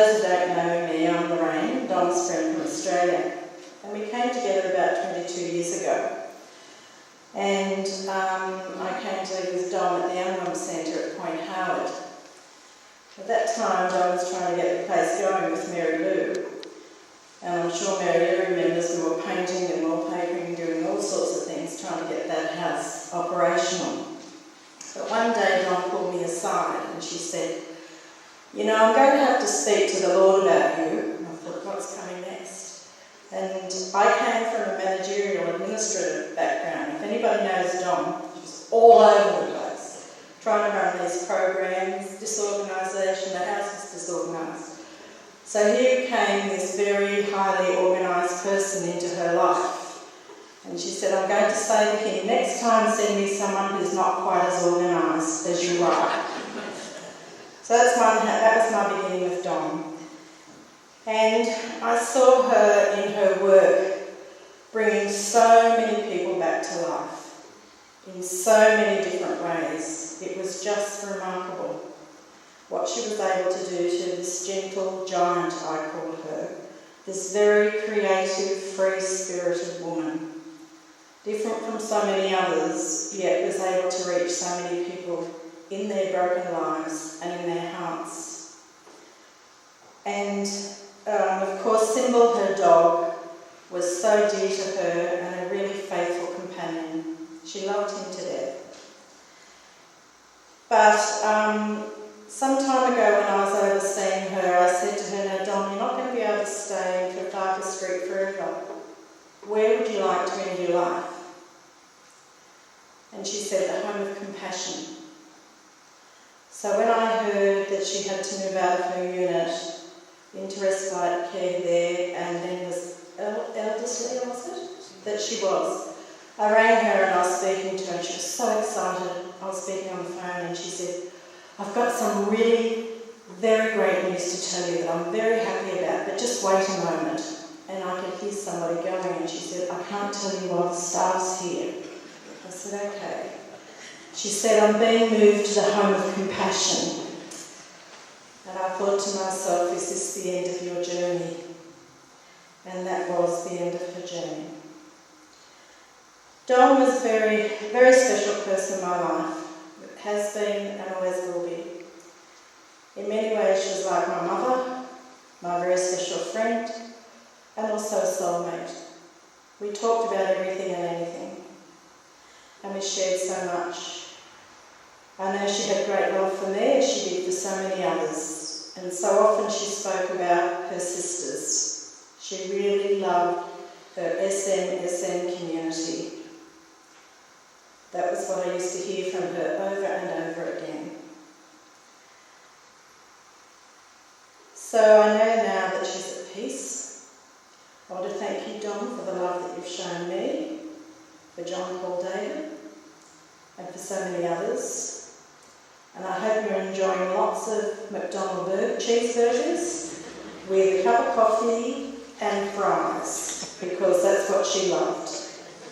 those who don't know me, I'm Lorraine, Dom's friend from Australia. And we came together about 22 years ago. And I came to live with Dom at the Animal Centre at Point Howard. At that time, Dom was trying to get the place going with Mary Lou. And I'm sure Mary Lou remembers we were painting and wallpapering, doing all sorts of things, trying to get that house operational. But one day, Dom pulled me aside and she said, "You know, I'm going to have to speak to the Lord about you." And I thought, what's coming next? And I came from a managerial administrative background. If anybody knows Dom, he was all over the place, trying to run these programs, disorganisation, the house was disorganised. So here came this very highly organised person into her life. And she said, "I'm going to say to him, next time send me someone who's not quite as organised as you are." So that was my beginning with Dom. And I saw her in her work bringing so many people back to life in so many different ways. It was just remarkable what she was able to do to this gentle giant, I called her, this very creative, free-spirited woman. Different from so many others, yet was able to reach so many people in their broken lives and in their hearts. And of course, Symbol, her dog, was so dear to her and a really faithful companion. She loved him to death. But some time ago when I was overseeing her, I said to her, "Now Dom, you're not going to be able to stay in Trafalgar Street forever. Where would you like to end your life?" And she said, "The home of compassion." So when I heard that she had to move out of her unit into respite care there, and then was elderly, was it? That she was. I rang her and I was speaking to her and she was so excited. I was speaking on the phone and she said, "I've got some really very great news to tell you that I'm very happy about, but just wait a moment." And I could hear somebody going and she said, "I can't tell you while the staff's here." I said, "Okay." She said, "I'm being moved to the home of compassion." And I thought to myself, is this the end of your journey? And that was the end of her journey. Dom was a very, very special person in my life. It has been and always will be. In many ways, she was like my mother, my very special friend, and also a soulmate. We talked about everything and anything, and we shared so much. I know she had great love for me, as she did for so many others, and so often she spoke about her sisters. She really loved her SM community. That was what I used to hear from her over and over again. So I know now that she's at peace. I want to thank you, Dom, for the love that you've shown me, for John Paul David, and for so many others. And I hope you're enjoying lots of McDonald's cheeseburgers with a cup of coffee and fries, because that's what she loved.